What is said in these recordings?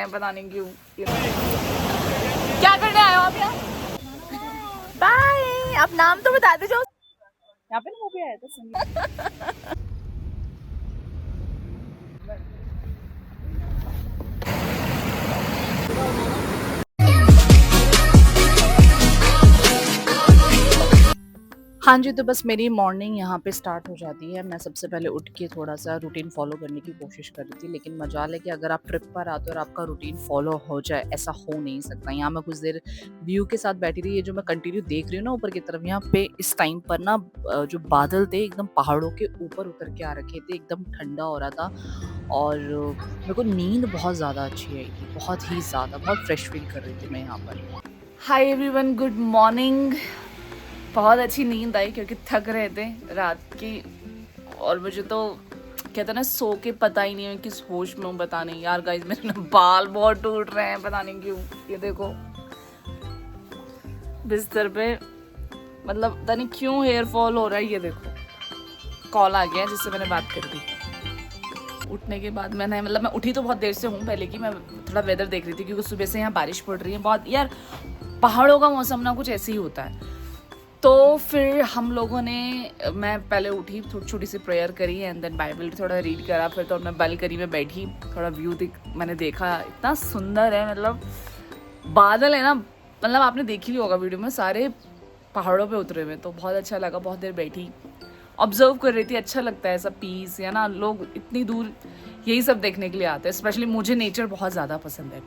हैं, पता नहीं क्यों। क्या करने आए हो आप यहाँ? बाय। आप नाम तो बता दीजिए। यहाँ पे ना मूवी आया था संगीत। हाँ जी, तो बस मेरी मॉर्निंग यहाँ पे स्टार्ट हो जाती है। मैं सबसे पहले उठ के थोड़ा-सा रूटीन फ़ॉलो करने की कोशिश कर रही थी, लेकिन मजाल है कि अगर आप ट्रिप पर आते हो और आपका रूटीन फ़ॉलो हो जाए, ऐसा हो नहीं सकता। यहाँ मैं कुछ देर व्यू के साथ बैठी रही, ये जो मैं कंटिन्यू देख रही हूँ ना ऊपर की तरफ, यहाँ पे इस टाइम पर ना जो बादल थे एकदम पहाड़ों के ऊपर उतर के आ रखे थे, एकदम ठंडा हो रहा था और मेरे को नींद बहुत ज़्यादा अच्छी आई थी, बहुत ही ज़्यादा, बहुत फ्रेश फ़ील कर रही थी मैं यहाँ पर। Hi everyone, good morning. बहुत अच्छी नींद आई क्योंकि थक रहे थे रात की, और मुझे तो कहते हैं ना सो के पता ही नहीं है किस होश में हूँ, पता नहीं यार। गाइस मेरे ना बाल बहुत टूट रहे हैं, पता नहीं क्यों। ये देखो बिस्तर पे, मतलब पता नहीं क्यों हेयर फॉल हो रहा है। ये देखो कॉल आ गया जिससे मैंने बात कर दी। उठने के बाद मैंने, मतलब मैं उठी तो बहुत देर से हूँ पहले की, मैं थोड़ा वेदर देख रही थी क्योंकि सुबह से यहाँ बारिश पड़ रही है बहुत। यार पहाड़ों का मौसम ना कुछ ऐसे ही होता है। तो फिर हम लोगों ने, मैं पहले उठी, छोटी सी प्रेयर करी एंड देन बाइबल थोड़ा रीड करा। फिर तो मैं बालकनी में बैठी, थोड़ा व्यू मैंने देखा, इतना सुंदर है। मतलब बादल है ना, मतलब आपने देखी भी होगा वीडियो में, सारे पहाड़ों पे उतरे हुए। तो बहुत अच्छा लगा, बहुत देर बैठी ऑब्जर्व कर रही थी। अच्छा लगता है ऐसा पीस, है ना। लोग इतनी दूर यही सब देखने के लिए आते हैं, स्पेशली मुझे नेचर बहुत ज़्यादा पसंद है।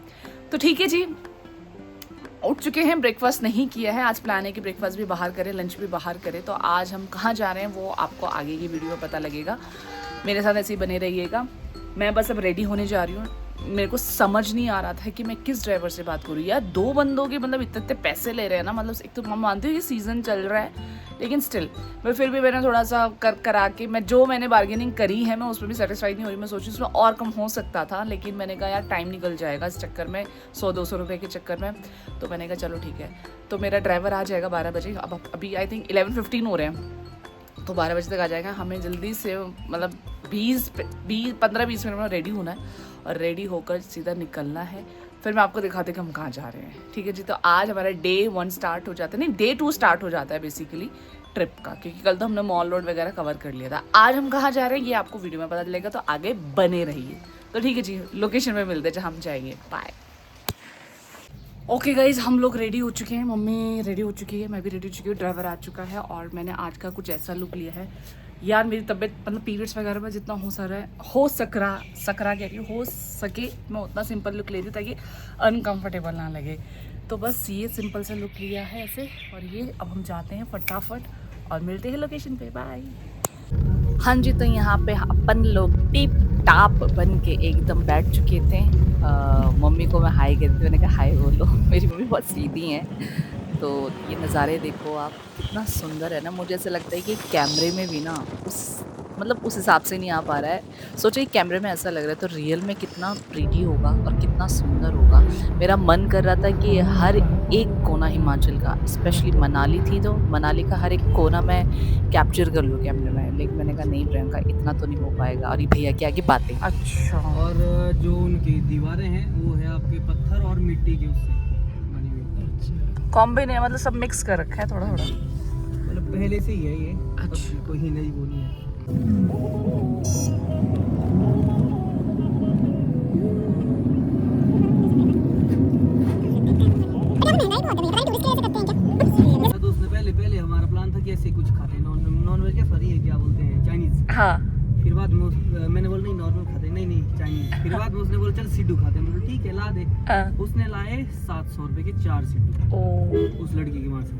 तो ठीक है जी, उठ चुके हैं, ब्रेकफास्ट नहीं किया है। आज प्लान है कि ब्रेकफास्ट भी बाहर करें, लंच भी बाहर करें। तो आज हम कहाँ जा रहे हैं वो आपको आगे की वीडियो में पता लगेगा। मेरे साथ ऐसे ही बने रहिएगा। मैं बस अब रेडी होने जा रही हूँ। मेरे को समझ नहीं आ रहा था कि मैं किस ड्राइवर से बात करूँ यार। 2 बंदों के मतलब इतने पैसे ले रहे हैं ना, मतलब एक तो मैं मानती हूँ ये सीज़न चल रहा है, लेकिन स्टिल मैं फिर भी मैंने थोड़ा सा करा के, मैंने बार्गेनिंग करी है, मैं उसमें भी सेटिस्फाइड नहीं हो रही। मैं सोची उसमें और कम हो सकता था, लेकिन मैंने कहा यार टाइम निकल जाएगा इस चक्कर में, 100-200 रुपये के चक्कर में। तो मैंने कहा चलो ठीक है। तो मेरा ड्राइवर आ जाएगा 12 बजे। अब अभी आई थिंक 11:15 हो रहे हैं, तो 12 बजे तक आ जाएगा। हमें जल्दी से मतलब 15-20 मिनट में रेडी होना है और रेडी होकर सीधा निकलना है। फिर मैं आपको दिखाती हूँ कि हम कहाँ जा रहे हैं। ठीक है जी, तो आज हमारा डे 1 स्टार्ट हो जाता है, नहीं डे 2 स्टार्ट हो जाता है बेसिकली ट्रिप का, क्योंकि कल तो हमने मॉल रोड वगैरह कवर कर लिया था। आज हम कहाँ जा रहे हैं ये आपको वीडियो में पता चलेगा, तो आगे बने रहिए। तो ठीक है जी, लोकेशन में मिलते हैं जहाँ हम जाएंगे। बाय। ओके गाइज, हम लोग रेडी हो चुके हैं, मम्मी रेडी हो चुकी है, मैं भी रेडी हो चुकी हूँ, ड्राइवर आ चुका है। और मैंने आज का कुछ ऐसा लुक लिया है यार, मेरी तबीयत मतलब पीरियड्स वगैरह में जितना हो सकरा कह रही हूँ, हो सके मैं उतना सिंपल लुक ले रही हूँ ताकि अनकंफर्टेबल ना लगे। तो बस ये सिंपल सा लुक लिया है ऐसे, और ये अब हम जाते हैं फटाफट और मिलते हैं लोकेशन पे। बाय। हाँ जी, तो यहाँ पे अपन लोग टिप टाप बन के एकदम बैठ चुके थे। मम्मी को मैं हाय कहती थी, मैंने कहा हाय बोलो। मेरी मम्मी बहुत सीधी हैं। तो ये नज़ारे देखो आप, कितना सुंदर है ना। मुझे ऐसा लगता है कि कैमरे में भी ना उस हिसाब से नहीं आ पा रहा है। सोचिए कैमरे में ऐसा लग रहा है, तो रियल में कितना प्रीटी होगा और कितना सुंदर होगा। मेरा मन कर रहा था कि हर एक कोना हिमाचल का, स्पेशली मनाली थी तो मनाली का हर एक कोना मैं कैप्चर कर लूँ कैमरे में, लेकिन मैंने कहा नहीं प्रियंका, इतना तो नहीं हो पाएगा। और ये भैया की आगे बातें। अच्छा। और जो उनकी दीवारें हैं वो है आपके पत्थर और मिट्टी के उससे बनी हुई। कॉम्बिनेशन मतलब सब मिक्स कर रखा है थोड़ा थोड़ा, मतलब पहले से ही है ये। अच्छा, कोई नहीं वो नहीं है। तो उसने पहले हमारा प्लान था कि ऐसे कुछ खाते हैं, नॉन वेज, क्या सॉरी है क्या बोलते हैं, चाइनीज। हाँ। फिर बाद में मैंने बोला नहीं नॉर्मल खाते, नहीं चाइनीज। फिर बाद में उसने बोला चल सिड्डू खाते हैं, मतलब ठीक है ला दे। उसने लाए 700 रुपए के 4 सिड्डू। उस लड़की की माँ से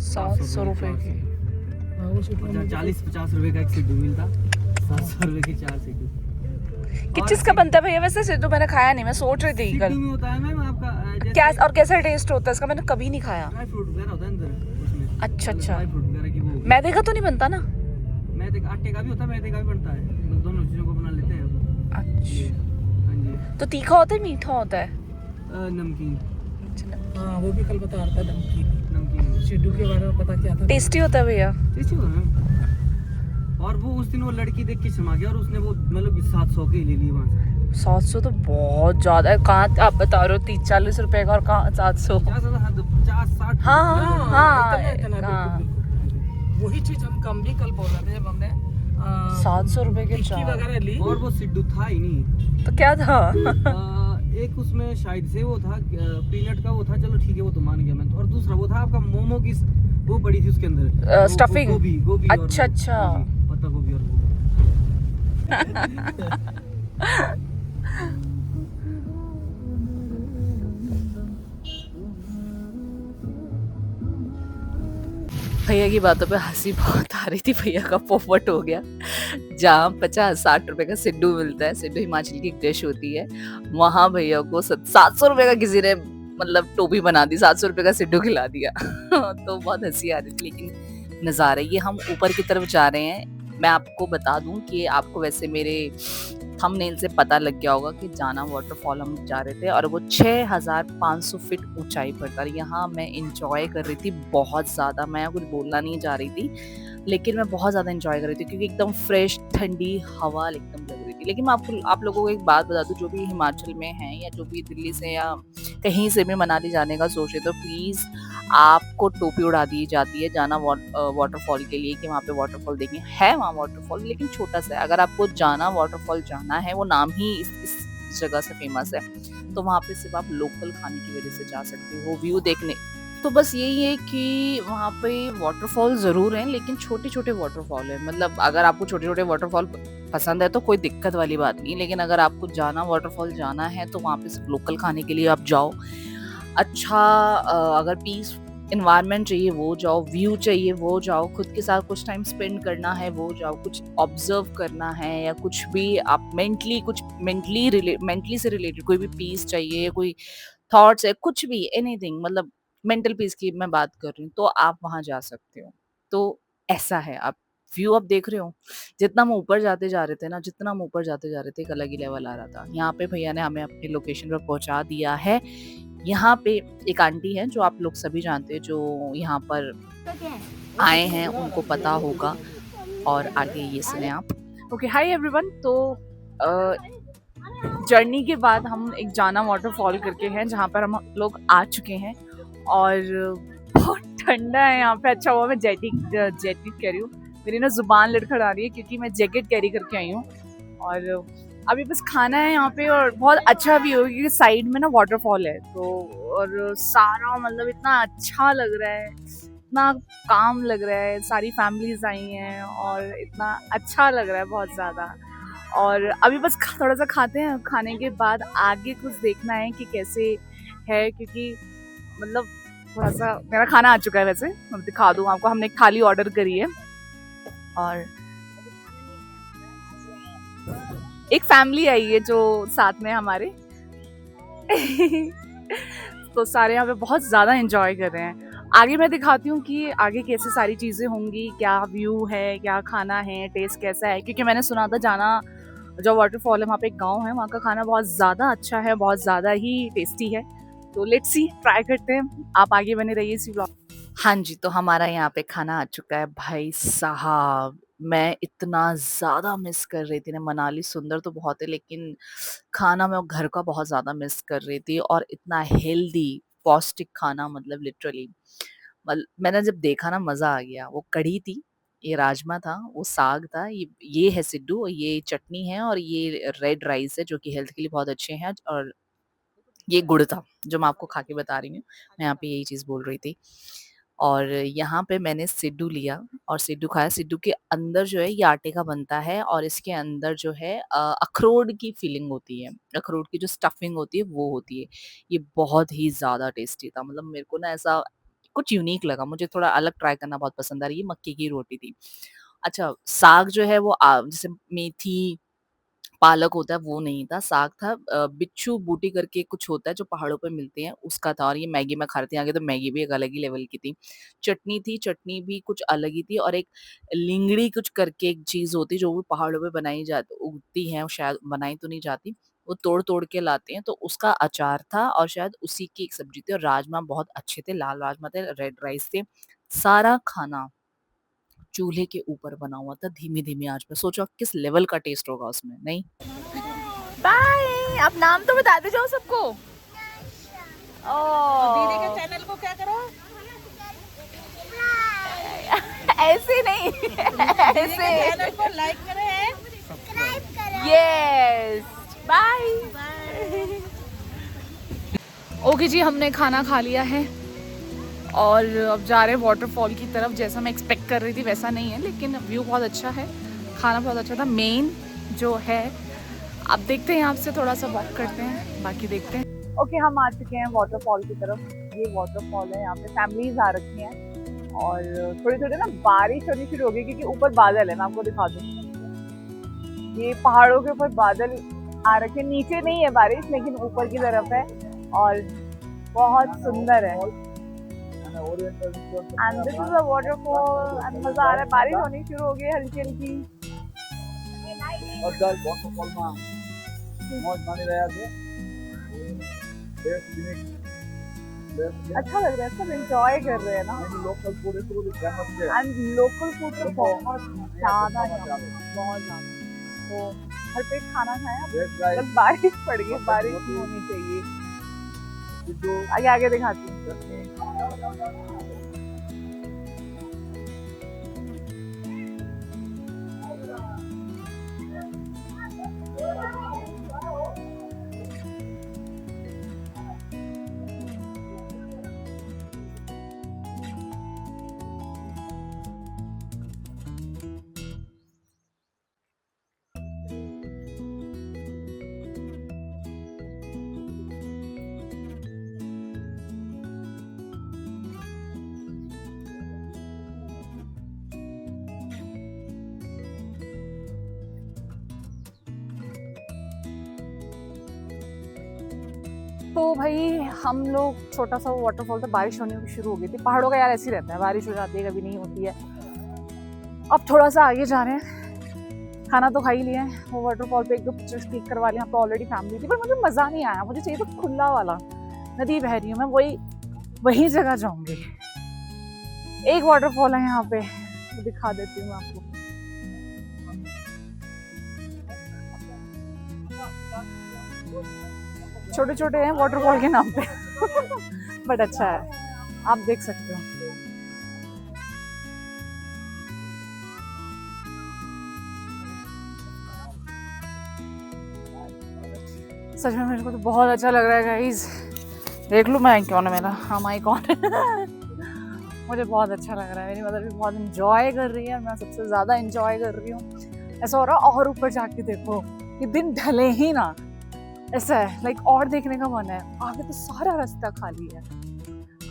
700 रुपए के 40-50 रुपए का एक सिड्डू मिलता, 700 रुपए के 4 सिड्डू। किस चीज का बनता है भैया वैसे? सिड्डू मैंने खाया नहीं, मैं सोच रही थी कल। सिड्डू में होता है मैम आपका क्या और कैसा टेस्ट होता है इसका? मैंने कभी नहीं खाया। ड्राई फ्रूट वगैरह होता है अंदर उसमें। अच्छा। ड्राई फ्रूट वगैरह की वो। मैदे का तो नहीं बनता ना? मैदे का, आटे का भी होता है, मैदे का भी बनता है, दोनों चीजों को बना लेते हैं। अच्छा। हाँ जी। तो तीखा होता है मीठा होता है? नमकीन। हाँ, वो भी कल बता रहा था नमकीन। नमकीन सिड्डू के बारे में पता क्या था? टेस्टी होता है भैया? टेस्टी होता है। और वो उस दिन वो लड़की देख के समा गया और उसने वो मतलब 700 के ले ली वहाँ से। 700 तो बहुत ज्यादा है। कहाँ आप बता रहे हो 30-40 रुपए का और कहाँ 700? 50-60। हाँ हाँ हाँ इतना हाँ। बिल्कुल। वही चीज हम कम भी कल बोल रहे थे जब हमने 700 रुपए के टिक्की चार। वगैरह ली। और वो सिड्डू था ही नहीं। तो क्या था? एक उसमें शायद से वो था पीनट का, वो था, चलो ठीक है वो तो मान गया मैं तो। और दूसरा वो था आपका मोमो की वो पड़ी थी उसके अंदर, स्टफिंग। गोभी गोभी और अच्छा अच्छा। हाँ जी, पत्ता गोभी और वो। भैया की बातों पे हंसी बहुत आ रही थी। भैया का पोपट हो गया। जहाँ 50-60 रुपए का सिड्डू मिलता है, सिड्डू हिमाचल की एक डिश होती है, वहां भैया को 700 रुपए का किसी ने मतलब टोपी बना दी, 700 रुपए का सिड्डू खिला दिया। तो बहुत हंसी आ रही थी। लेकिन नज़ारे ये हम ऊपर की तरफ जा रहे हैं। मैं आपको बता दूं कि आपको वैसे मेरे थंबनेल से पता लग गया होगा कि जाना वाटरफॉल हम जा रहे थे और वो 6500 फीट ऊंचाई पर था। यहाँ मैं इंजॉय कर रही थी बहुत ज़्यादा। मैं कुछ बोलना नहीं जा रही थी, लेकिन मैं बहुत ज़्यादा इंजॉय कर रही थी क्योंकि एकदम फ्रेश ठंडी हवा एकदम लग रही थी। लेकिन मैं आप लोगों को एक बात बता दूं, जो भी हिमाचल में हैं या जो भी दिल्ली से या कहीं से भी मनाली जाने का सोच रहे तो प्लीज़ आपको टोपी उड़ा दी जाती है जाना वाटरफॉल के लिए कि वहाँ पे वाटरफॉल देखें। है वहाँ वाटरफॉल, लेकिन छोटा सा है। अगर आपको जाना वाटरफॉल जाना है, वो नाम ही इस जगह से फेमस है, तो वहाँ पे सिर्फ आप लोकल खाने की वजह से जा सकते हो व्यू देखने। तो बस यही है कि वहाँ पे वाटरफॉल ज़रूर हैं, लेकिन छोटे-छोटे वाटरफॉल हैं। मतलब अगर आपको छोटे-छोटे वाटरफॉल पसंद है तो कोई दिक्कत वाली बात नहीं है, लेकिन अगर आपको जाना वाटरफॉल जाना है तो वहाँ पे सिर्फ लोकल खाने के लिए आप जाओ। अच्छा अगर पीस एनवायरनमेंट चाहिए वो जाओ, व्यू चाहिए वो जाओ, खुद के साथ कुछ टाइम स्पेंड करना है वो जाओ, कुछ ऑब्जर्व करना है या कुछ भी आप मेंटली से रिलेटेड कोई भी पीस चाहिए, कोई थॉट्स है, कुछ भी एनीथिंग, मतलब मेंटल पीस की मैं बात कर रही हूँ, तो आप वहाँ जा सकते हो। तो ऐसा है, आप व्यू आप देख रहे हो, जितना हम ऊपर जाते जा रहे थे ना, जितना हम ऊपर जाते जा रहे थे, एक अलग ही लेवल आ रहा था। यहाँ पे भैया ने हमें अपनी लोकेशन पर पहुँचा दिया है। यहाँ पे एक आंटी है जो आप लोग सभी जानते हैं, जो यहाँ पर आए हैं उनको पता होगा। और आगे ये सुने आप। Okay, hi everyone. तो जर्नी के बाद हम एक जाना वाटरफॉल करके हैं जहाँ पर हम लोग आ चुके हैं और बहुत ठंडा है यहाँ पे। अच्छा हुआ मैं जैकेट कह रही हूँ, मेरी ना जुबान लड़खड़ा रही है क्योंकि मैं जैकेट कैरी करके आई हूँ। और अभी बस खाना है यहाँ पे और बहुत अच्छा भी हो क्योंकि साइड में ना वाटरफॉल है। तो और सारा मतलब इतना अच्छा लग रहा है, इतना काम लग रहा है, सारी फैमिलीज आई हैं और इतना अच्छा लग रहा है बहुत ज़्यादा। और अभी बस थोड़ा सा खाते हैं, खाने के बाद आगे कुछ देखना है कि कैसे है, क्योंकि मतलब थोड़ा सा मेरा खाना आ चुका है। वैसे मैं दिखा दूँ आपको, हमने थाली ऑर्डर करी है और एक फैमिली आई है जो साथ में हमारे। तो सारे यहाँ पे बहुत ज़्यादा एंजॉय कर रहे हैं। आगे मैं दिखाती हूँ कि आगे कैसे सारी चीज़ें होंगी, क्या व्यू है, क्या खाना है, टेस्ट कैसा है, क्योंकि मैंने सुना था जाना जो वाटरफॉल है वहाँ पे एक गांव है, वहाँ का खाना बहुत ज़्यादा अच्छा है, बहुत ज़्यादा ही टेस्टी है। तो लेट्स सी, ट्राई करते हैं। आप आगे बने रहिए इसी ब्लॉग। हाँ जी, तो हमारा यहाँ पे खाना आ चुका है। भाई साहब, मैं इतना ज़्यादा मिस कर रही थी ना। मनाली सुंदर तो बहुत है, लेकिन खाना मैं घर का बहुत ज़्यादा मिस कर रही थी और इतना हेल्दी, पौष्टिक खाना, मतलब लिटरली मैंने जब देखा ना मज़ा आ गया। वो कढ़ी थी, ये राजमा था, वो साग था, ये है सिड्डू, ये चटनी है और ये रेड राइस है जो कि हेल्थ के लिए बहुत अच्छे हैं। और ये गुड़ था जो मैं आपको खा के बता रही हूँ। मैं यहाँ पे यही चीज़ बोल रही थी। और यहाँ पे मैंने सिड्डू लिया और सिड्डू खाया। सिड्डू के अंदर जो है ये आटे का बनता है और इसके अंदर जो है अखरोट की फीलिंग होती है, अखरोट की जो स्टफिंग होती है वो होती है। ये बहुत ही ज़्यादा टेस्टी था। मतलब मेरे को ना ऐसा कुछ यूनिक लगा, मुझे थोड़ा अलग ट्राई करना बहुत पसंद आ रही है। मक्की की रोटी थी। अच्छा, साग जो है वो जैसे मेथी पालक होता है वो नहीं था, साग था। बिच्छू बूटी करके कुछ होता है जो पहाड़ों पे मिलते हैं, उसका था। और ये मैगी मैं खा रही थी। आगे तो मैगी भी एक अलग ही लेवल की थी। चटनी थी, चटनी भी कुछ अलग ही थी। और एक लिंगड़ी कुछ करके एक चीज़ होती है जो भी पहाड़ों पे बनाई जाती उगती है, शायद बनाई तो नहीं जाती, वो तोड़-तोड़ के लाते हैं, तो उसका अचार था और शायद उसी की एक सब्ज़ी थी। और राजमा बहुत अच्छे थे, लाल राजमा थे, रेड राइस थे। सारा खाना चूल्हे के ऊपर बना हुआ था धीमी-धीमी आँच पे। सोचो किस लेवल का टेस्ट होगा उसमें, नहीं? बाय। आप नाम तो बता दे जाओ सबको। दीदी के चैनल को क्या करो? ऐसे नहीं, ऐसे चैनल को लाइक करें, सब्सक्राइब करें। Yes, bye. ओके जी, हमने खाना खा लिया है और अब जा रहे हैं वाटरफॉल की तरफ। जैसा मैं एक्सपेक्ट कर रही थी वैसा नहीं है, लेकिन व्यू बहुत अच्छा है, खाना बहुत अच्छा था। मेन जो है, आप देखते हैं, आपसे थोड़ा सा वॉक करते हैं, बाकी देखते हैं। ओके, हम आ चुके हैं वाटरफॉल की तरफ। ये वाटरफॉल है, यहाँ पे फैमिलीज आ रखी हैं और थोड़ी थोड़ी ना बारिश होनी शुरू हो गई क्योंकि ऊपर बादल है। मैं आपको दिखा दूँ, ये पहाड़ों के ऊपर बादल आ रखे, नीचे नहीं है बारिश लेकिन ऊपर की तरफ है और बहुत सुंदर है। And this is a waterfall and मजा आ रहा है। बारिश होनी शुरू हो गई हल्की हल्की। अच्छा लग रहा है, सब एंजॉय कर रहे हैं ना। Local food and local food तो बहुत ज्यादा है, बहुत ज्यादा। तो हर पेट खाना खाया। बस बारिश पड़ गई, बारिश नहीं होनी चाहिए। आगे आगे दिखाती हूँ। तो भाई हम लोग, छोटा सा वाटरफॉल था, बारिश होने शुरू हो गई थी। पहाड़ों का यार ऐसे ही रहता है, बारिश हो जाती है, कभी नहीं होती है। अब थोड़ा सा आगे जा रहे हैं, खाना तो खा ही लिया है। वो वाटरफॉल पे एक दो पिक्चर्स क्लिक करवा लिया। तो ऑलरेडी फैमिली थी, पर मुझे मज़ा नहीं आया। मुझे चाहिए तो खुला वाला, नदी बह रही है, मैं वही जगह जाऊंगी। एक वाटरफॉल है यहाँ पे, तो दिखा देती हूँ मैं आपको। छोटे छोटे हैं वाटरफॉल के नाम पे बट अच्छा है, आप देख सकते हो। सच में मेरे को तो बहुत अच्छा लग रहा है गाइस। देख लूँ मैं कौन है मेरा, हाँ माई कौन मुझे बहुत अच्छा लग रहा है। मेरी मदर भी बहुत इंजॉय कर रही है, मैं सबसे ज़्यादा इंजॉय कर रही हूँ। ऐसा हो रहा है और ऊपर जाके देखो, ये दिन ढले ही ना, ऐसा है लाइक और देखने का मन है। आगे तो सारा रास्ता खाली है,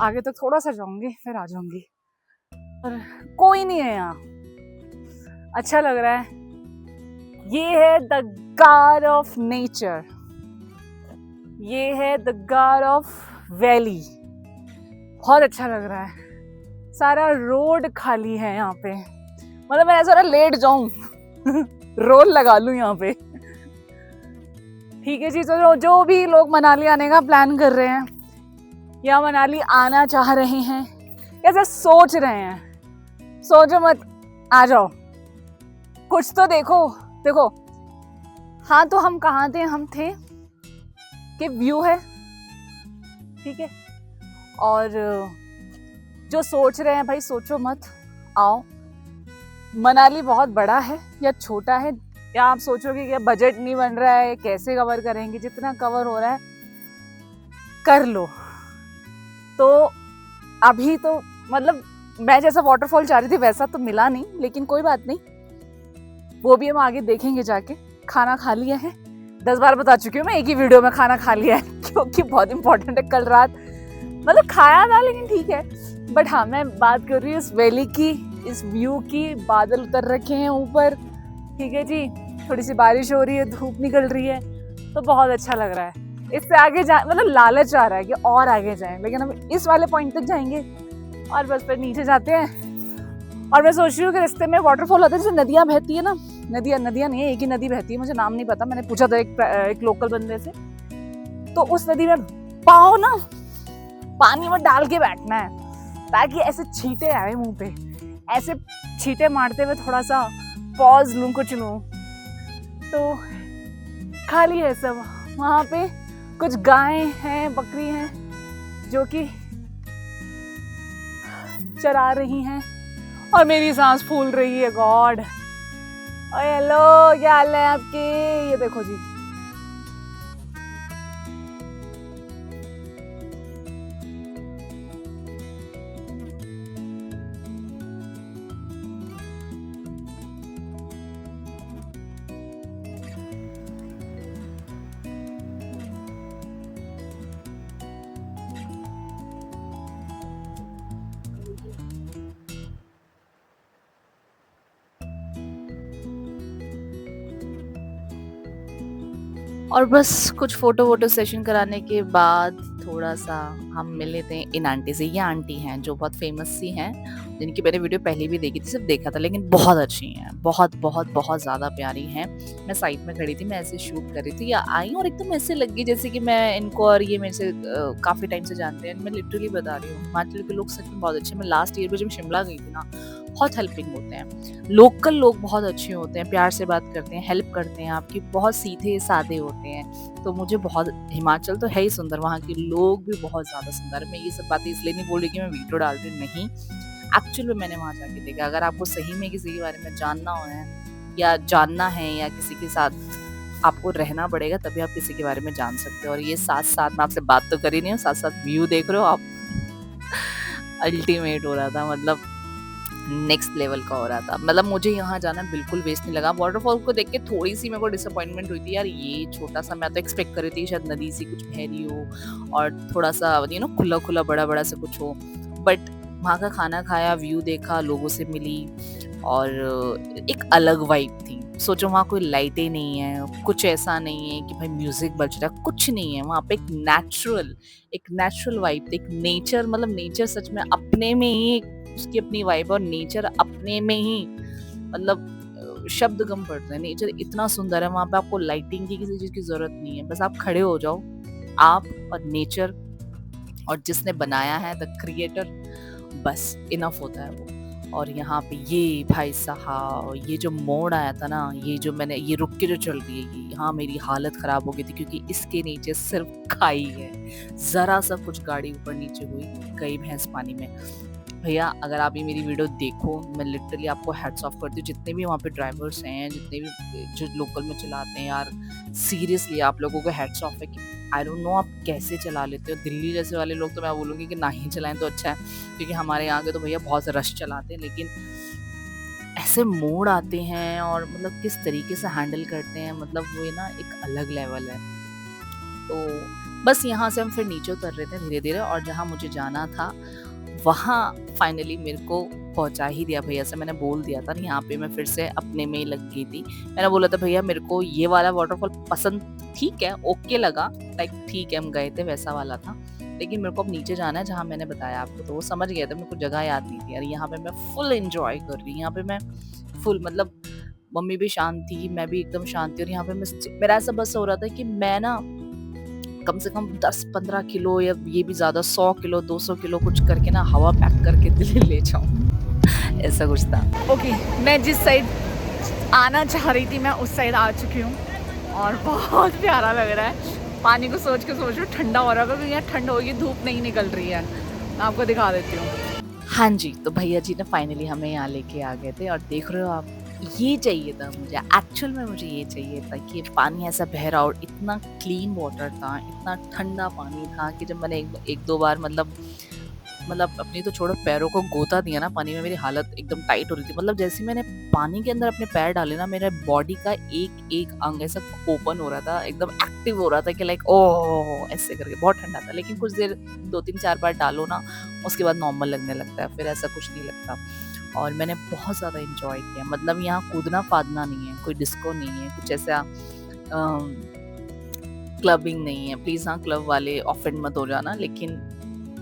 आगे तक थोड़ा सा जाऊंगी फिर आ जाऊंगी, पर कोई नहीं है यहाँ। अच्छा लग रहा है। ये है द गॉड ऑफ नेचर, ये है द गॉड ऑफ वैली। बहुत अच्छा लग रहा है। सारा रोड खाली है यहाँ पे, मतलब मैं ऐसा लेट जाऊं रोल लगा लूं यहाँ पे। ठीक है जी, तो जो भी लोग मनाली आने का प्लान कर रहे हैं या मनाली आना चाह रहे हैं, कैसे सोच रहे हैं, सोचो मत, आ जाओ, कुछ तो देखो। देखो हाँ, तो हम कहाँ थे, हम थे कि व्यू है, ठीक है। और जो सोच रहे हैं भाई, सोचो मत, आओ। मनाली बहुत बड़ा है या छोटा है, या आप सोचोगे कि बजट नहीं बन रहा है, कैसे कवर करेंगे, जितना कवर हो रहा है कर लो। तो अभी तो मतलब मैं जैसा वाटरफॉल चाह रही थी वैसा तो मिला नहीं, लेकिन कोई बात नहीं, वो भी हम आगे देखेंगे जाके। खाना खा लिया है, 10 बार बता चुकी हूँ मैं एक ही वीडियो में, खाना खा लिया है क्योंकि बहुत इंपॉर्टेंट है। कल रात मतलब खाया था लेकिन ठीक है, बट हाँ मैं बात कर रही हूँ इस वैली की, इस व्यू की। बादल उतर रखे हैं ऊपर, ठीक है जी, थोड़ी सी बारिश हो रही है, धूप निकल रही है, तो बहुत अच्छा लग रहा है। इससे आगे जा, मतलब लालच आ रहा है कि और आगे जाएं, लेकिन हम इस वाले पॉइंट तक जाएंगे और बस फिर नीचे जाते हैं। और मैं सोच रही हूँ कि रास्ते में वाटरफॉल होता है, जैसे नदियाँ बहती है ना, नदियाँ नहीं है, एक ही नदी बहती है, मुझे नाम नहीं पता, मैंने पूछा था एक लोकल बंदे से। तो उस नदी में पाँव ना पानी में डाल के बैठना है ताकि ऐसे छींटे आए मुंह पे, ऐसे छींटे मारते हुए थोड़ा सा पॉज लूं, कुछ लूं। तो खाली है सब। वहाँ पे कुछ गायें हैं, बकरी हैं जो कि चरा रही हैं और मेरी सांस फूल रही है। गॉड, हेलो, क्या हाल है आपके? ये देखो जी, और बस कुछ फोटो सेशन कराने के बाद थोड़ा सा हम मिले थे इन आंटी से। ये आंटी हैं जो बहुत फेमस सी हैं, जिनकी मैंने वीडियो पहले भी देखी थी, सिर्फ देखा था, लेकिन बहुत अच्छी हैं, बहुत बहुत बहुत ज़्यादा प्यारी हैं। मैं साइड में खड़ी थी, मैं ऐसे शूट कर रही थी, या आई और एकदम ऐसे लगी जैसे कि मैं इनको और ये मेरे से काफ़ी टाइम से जानते हैं। मैं लिटरली बता रही हूँ, हिमाचल के लोग सच में बहुत अच्छे। मैं लास्ट ईयर में जब शिमला गई थी ना, बहुत हेल्पिंग होते हैं, लोकल लोग बहुत अच्छे होते हैं, प्यार से बात करते हैं, हेल्प करते हैं आपकी, बहुत सीधे सादे होते हैं। तो मुझे बहुत, हिमाचल तो है ही सुंदर, वहाँ के लोग भी बहुत ज़्यादा सुंदर। मैं ये सब बातें इसलिए नहीं बोल रही कि मैं वीडियो डाल रही हूँ, नहीं, एक्चुअल में मैंने वहाँ जाके देखा। अगर आपको सही में किसी के बारे में जानना है या जानना है या किसी के साथ आपको रहना पड़ेगा, तभी आप किसी के बारे में जान सकते हो। और ये साथ साथ, मैं आपसे बात तो कर ही नहीं हूँ, साथ साथ व्यू देख रहे हो आप, अल्टीमेट हो रहा था, मतलब नेक्स्ट लेवल का हो रहा था। मतलब मुझे यहाँ जाना बिल्कुल वेस्ट नहीं लगा। वाटरफॉल को देख के थोड़ी सी मेरे को डिसअपॉइंटमेंट हुई थी यार, ये छोटा सा, मैं तो एक्सपेक्ट कर रही थी शायद नदी सी कुछ बह रही हो और थोड़ा सा यू नो खुला खुला बड़ा बड़ा सा कुछ हो। बट वहाँ का खाना खाया, व्यू देखा, लोगों से मिली और एक अलग वाइब थी। सोचो वहाँ कोई लाइटें नहीं है, कुछ ऐसा नहीं है कि भाई म्यूजिक बज रहा है, कुछ नहीं है। वहाँ पे एक नेचुरल वाइब थी, एक नेचर, मतलब नेचर सच में अपने में ही उसकी अपनी वाइब, और नेचर अपने में ही, मतलब शब्द कम पड़ते हैं। नेचर इतना सुंदर है वहाँ पे, आपको लाइटिंग की किसी चीज़ की जरूरत नहीं है, बस आप खड़े हो जाओ, आप और नेचर और जिसने बनाया है, द क्रिएटर, बस इनफ होता है वो। और यहाँ पे ये भाई साहब, ये जो मोड़ आया था ना, ये जो मैंने ये रुक के जो चल रही है, ये यहाँ मेरी हालत ख़राब हो गई थी, क्योंकि इसके नीचे सिर्फ खाई है, ज़रा सा कुछ गाड़ी ऊपर नीचे हुई, गई भैंस पानी में। भैया अगर आप ये मेरी वीडियो देखो, मैं लिटरली आपको हैट्स ऑफ करती हूँ, जितने भी वहाँ पे ड्राइवर्स हैं, जितने भी जो लोकल में चलाते हैं यार, सीरियसली आप लोगों को हैट्स ऑफ है कि आई डोंट नो आप कैसे चला लेते हो। दिल्ली जैसे वाले लोग तो मैं बोलूँगी कि ना ही चलाएं तो अच्छा है, क्योंकि हमारे यहाँ के तो भैया बहुत रश चलाते हैं, लेकिन ऐसे मोड़ आते हैं और मतलब किस तरीके से हैंडल करते हैं, मतलब वो ये ना एक अलग लेवल है। तो बस यहाँ से हम फिर नीचे उतर रहे थे धीरे धीरे, और जहाँ मुझे जाना था वहाँ फाइनली मेरे को पहुँचा ही दिया भैया से। मैंने बोल दिया था, यहाँ पे मैं फिर से अपने में ही लग गई थी। मैंने बोला था भैया मेरे को ये वाला वाटरफॉल पसंद, ठीक है, ओके लगा, लाइक ठीक है, हम गए थे वैसा वाला था, लेकिन मेरे को अब नीचे जाना है जहाँ मैंने बताया आपको। तो वो समझ गया था, मेरे को जगह याद नहीं थी यार। यहाँ पे मैं फुल एंजॉय कर रही, यहाँ पे मैं फुल, मतलब मम्मी भी शांत थी, मैं भी एकदम शांत थी, और यहाँ पे मेरा ऐसा बस हो रहा था कि मैं ना कम से कम 10-15 किलो या ये भी ज़्यादा 100 किलो 200 किलो कुछ करके ना हवा पैक करके दिल्ली ले जाऊँ, ऐसा कुछ था। ओके, मैं जिस साइड आना चाह रही थी मैं उस साइड आ चुकी हूँ, और बहुत प्यारा लग रहा है। पानी को सोच के ठंडा हो रहा है, क्योंकि यहाँ ठंड होगी, धूप नहीं निकल रही है। मैं आपको दिखा देती हूँ। हाँ जी, तो भैया जी ने फाइनली हमें यहाँ लेके आ गए थे, और देख रहे हो आप, ये चाहिए था मुझे, एक्चुअल में मुझे ये चाहिए था कि पानी ऐसा बह रहा, और इतना क्लीन वाटर था, इतना ठंडा पानी था कि जब मैंने एक दो बार मतलब अपनी तो छोड़ो, पैरों को गोता दिया ना पानी में, मेरी हालत एकदम टाइट हो रही थी। मतलब जैसे मैंने पानी के अंदर अपने पैर डाले ना, मेरे बॉडी का एक एक अंग ऐसा ओपन हो रहा था, एकदम एक्टिव हो रहा था कि लाइक ओह ऐसे करके। बहुत ठंडा था, लेकिन कुछ देर 2-3-4 बार डालो ना, उसके बाद नॉर्मल लगने लगता है, फिर ऐसा कुछ नहीं लगता। और मैंने बहुत ज़्यादा इंजॉय किया। मतलब यहाँ कूदना फादना नहीं है, कोई डिस्को नहीं है, कुछ ऐसा क्लबिंग नहीं है, प्लीज़ हाँ क्लब वाले ऑफेंड मत हो जाना, लेकिन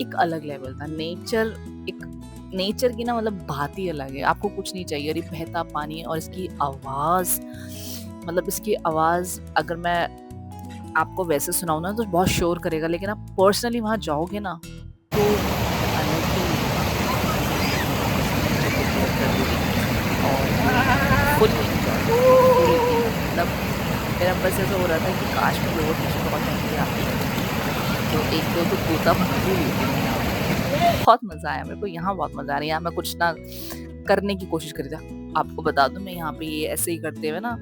एक अलग लेवल था। नेचर की ना मतलब बात ही अलग है, आपको कुछ नहीं चाहिए, और ये बहता पानी और इसकी आवाज़, मतलब इसकी आवाज़ अगर मैं आपको वैसे सुनाऊँ ना तो बहुत शोर करेगा, लेकिन आप पर्सनली वहाँ जाओगे ना तो अलग ही फुल मतलब मेरा बस ऐसा हो रहा था कि काश में लोअर टी शर्ट बहुत महंगी आती है, तो एक दो तो कुर्ता बना भी लेती हूँ यहाँ पे। बहुत मज़ा आया मेरे को, यहाँ बहुत मज़ा आ रहा है। यहाँ मैं कुछ ना करने की कोशिश करी थी। आपको बता दूँ, मैं यहाँ पे ये ऐसे ही करते हुए ना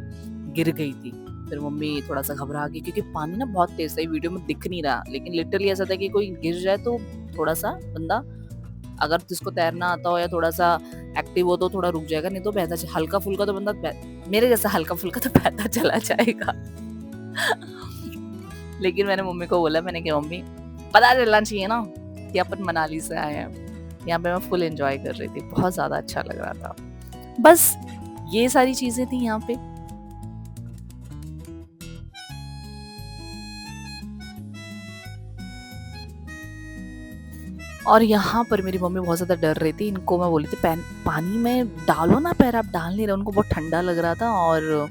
गिर गई थी। फिर मम्मी थोड़ा सा घबरा गई क्योंकि पानी ना बहुत तेज था, ये वीडियो में दिख नहीं रहा, लेकिन लिटरली ऐसा था कि कोई गिर जाए तो थोड़ा सा बंदा, अगर जिसको तैरना आता हो या थोड़ा सा एक्टिव हो तो थोड़ा रुक जाएगा, नहीं तो बहता हल्का फुल्का तो बंदा मेरे जैसा हल्का फुल्का तो बहता चला जाएगा। लेकिन मैंने मम्मी को बोला, मैंने कहा मम्मी पता चलना चाहिए ना कि अपन मनाली से आए हैं। यहाँ पे मैं फुल एंजॉय कर रही थी, बहुत ज़्यादा अच्छा लग रहा था। बस ये सारी चीज़ें थी यहाँ पे। और यहाँ पर मेरी मम्मी बहुत ज़्यादा डर रही थी। इनको मैं बोली थी पानी में डालो ना पैर, आप डाल नहीं रहे। उनको बहुत ठंडा लग रहा था और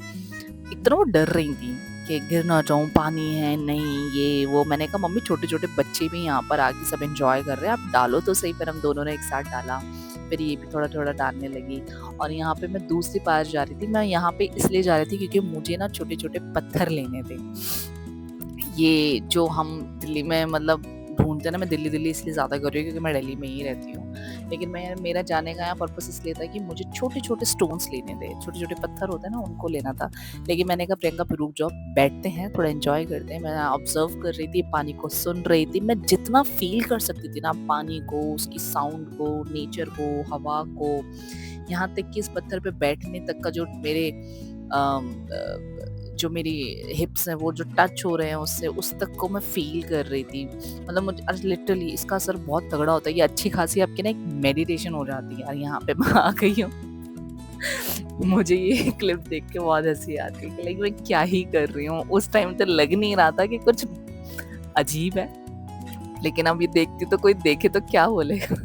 इतना वो डर रही थी कि गिर ना जाऊँ, पानी है नहीं ये वो। मैंने कहा मम्मी छोटे छोटे बच्चे भी यहाँ पर आके सब एंजॉय कर रहे हैं, आप डालो तो सही। पर हम दोनों ने एक साथ डाला, फिर ये भी थोड़ा थोड़ा डालने लगी। और यहाँ पे मैं दूसरी पार जा रही थी। मैं यहाँ पे इसलिए जा रही थी क्योंकि मुझे ना छोटे छोटे पत्थर लेने थे, ये जो हम दिल्ली में मतलब ढूंढते ना। मैं दिल्ली इसलिए ज़्यादा कर रही हूँ क्योंकि मैं दिल्ली में ही रहती हूँ, लेकिन मेरा जाने का यहाँ पर्पस इसलिए था कि मुझे छोटे छोटे स्टोन्स लेने थे, छोटे छोटे पत्थर होते हैं ना, उनको लेना था। लेकिन मैंने कहा प्रियंका फिर रुक जाओ, बैठते हैं थोड़ा एंजॉय करते हैं। मैं ऑब्जर्व कर रही थी, पानी को सुन रही थी। मैं जितना फील कर सकती थी ना पानी को, उसकी साउंड को, नेचर को, हवा को, यहाँ तक कि इस पत्थर पे बैठने तक का जो मेरी हिप्स हैं वो जो टच हो रहे हैं उससे, उस तक को मैं फील कर रही थी। मतलब मुझे लिटरली इसका असर बहुत तगड़ा होता है। ये अच्छी खासी आपकी ना एक मेडिटेशन हो जाती है यार। यहाँ पे मैं आ गई हूँ। मुझे ये क्लिप देख के बहुत हंसी आती है कि लाइक मैं क्या ही कर रही हूँ। उस टाइम तो लग नहीं रहा था कि कुछ अजीब है, लेकिन अब ये देखती तो कोई देखे तो क्या बोलेगा।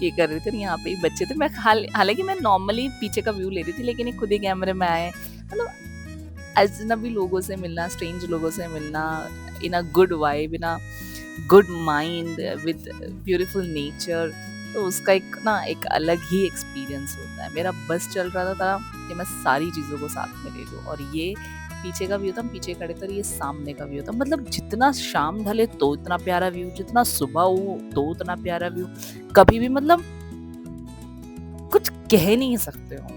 ये कर रही थी, यहाँ पे ही बच्चे थे। मैं हालांकि मैं नॉर्मली पीछे का व्यू ले रही थी, लेकिन ये खुद ही कैमरे में आए। मतलब अजनबी लोगों से मिलना, स्ट्रेंज लोगों से मिलना, in a good vibe, in a good mind, with beautiful nature, तो उसका एक अलग ही एक्सपीरियंस होता है। मेरा बस चल रहा था कि मैं सारी चीज़ों को साथ में ले लूँ। और ये पीछे का व्यू था, हम पीछे खड़े थे, ये सामने का व्यू था। मतलब जितना शाम ढले तो इतना प्यारा व्यू, जितना सुबह हो तो उतना प्यारा व्यू। कभी भी मतलब कुछ कह नहीं सकते हो,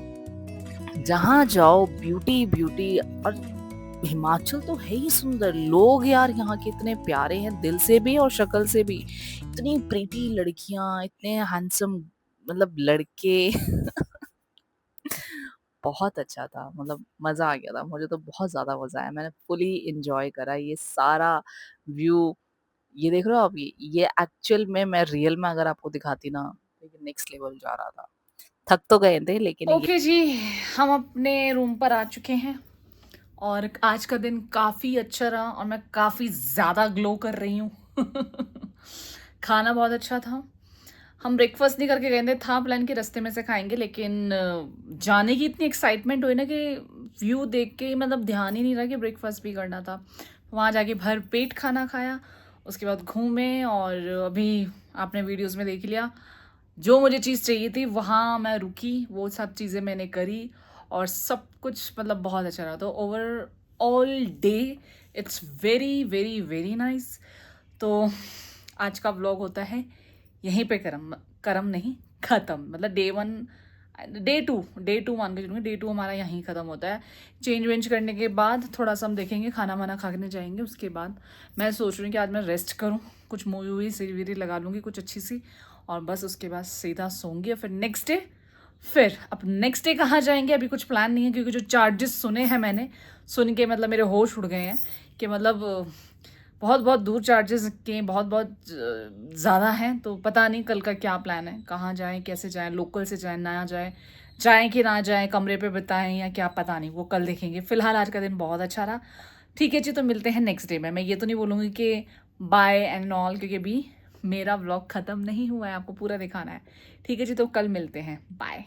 जहाँ जाओ ब्यूटी ब्यूटी। और हिमाचल तो है ही सुंदर। लोग यार यहाँ के इतने प्यारे हैं, दिल से भी और शक्ल से भी। इतनी प्रीटी लड़कियां, इतने हैंडसम मतलब लड़के। बहुत अच्छा था, मतलब मज़ा आ गया था। मुझे तो बहुत ज़्यादा मज़ा आया, मैंने फुली एंजॉय करा ये सारा व्यू। ये देख रहे हो आप, ये एक्चुअल में मैं रियल में अगर आपको दिखाती ना, तो नेक्स्ट लेवल जा रहा था। थक तो गए थे लेकिन ओके जी, हम अपने रूम पर आ चुके हैं और आज का दिन काफ़ी अच्छा रहा और मैं काफ़ी ज़्यादा ग्लो कर रही हूँ। खाना बहुत अच्छा था। हम ब्रेकफास्ट नहीं करके गए थे, था प्लान कि रास्ते में से खाएंगे, लेकिन जाने की इतनी एक्साइटमेंट हुई ना कि व्यू देख के मतलब ध्यान ही नहीं रहा कि ब्रेकफास्ट भी करना था। वहाँ जाके भर पेट खाना खाया, उसके बाद घूमे और अभी आपने वीडियोस में देख लिया जो मुझे चीज़ चाहिए थी वहाँ मैं रुकी, वो सब चीज़ें मैंने करी और सब कुछ मतलब बहुत अच्छा रहा। तो over all day it's very very very nice. तो आज का व्लॉग होता है यहीं पे करम नहीं ख़त्म। मतलब डे टू मान के चलूँगी, डे 2 हमारा यहीं ख़त्म होता है। चेंज वेंज करने के बाद थोड़ा सा हम देखेंगे, खाना वाना खाने जाएंगे। उसके बाद मैं सोच रही हूँ कि आज मैं रेस्ट करूँ, कुछ मूवी सीरीज लगा लूँगी कुछ अच्छी सी, और बस उसके बाद सीधा सोऊंगी। और फिर नेक्स्ट डे कहाँ जाएंगे अभी कुछ प्लान नहीं है, क्योंकि जो चार्जेस सुने हैं मैंने, सुन के मतलब मेरे होश उड़ गए हैं कि मतलब बहुत बहुत दूर चार्जेस के बहुत ज़्यादा हैं। तो पता नहीं कल का क्या प्लान है, कहाँ जाएं, कैसे जाएं, लोकल से जाएं, ना जाएं कि ना जाएं, कमरे पे बिताएं या क्या, पता नहीं, वो कल देखेंगे। फ़िलहाल आज का दिन बहुत अच्छा रहा। ठीक है जी, तो मिलते हैं नेक्स्ट डे में। मैं ये तो नहीं बोलूँगी कि बाय एंड ऑल, क्योंकि अभी मेरा व्लॉग ख़त्म नहीं हुआ है, आपको पूरा दिखाना है। ठीक है जी, तो कल मिलते हैं, बाय।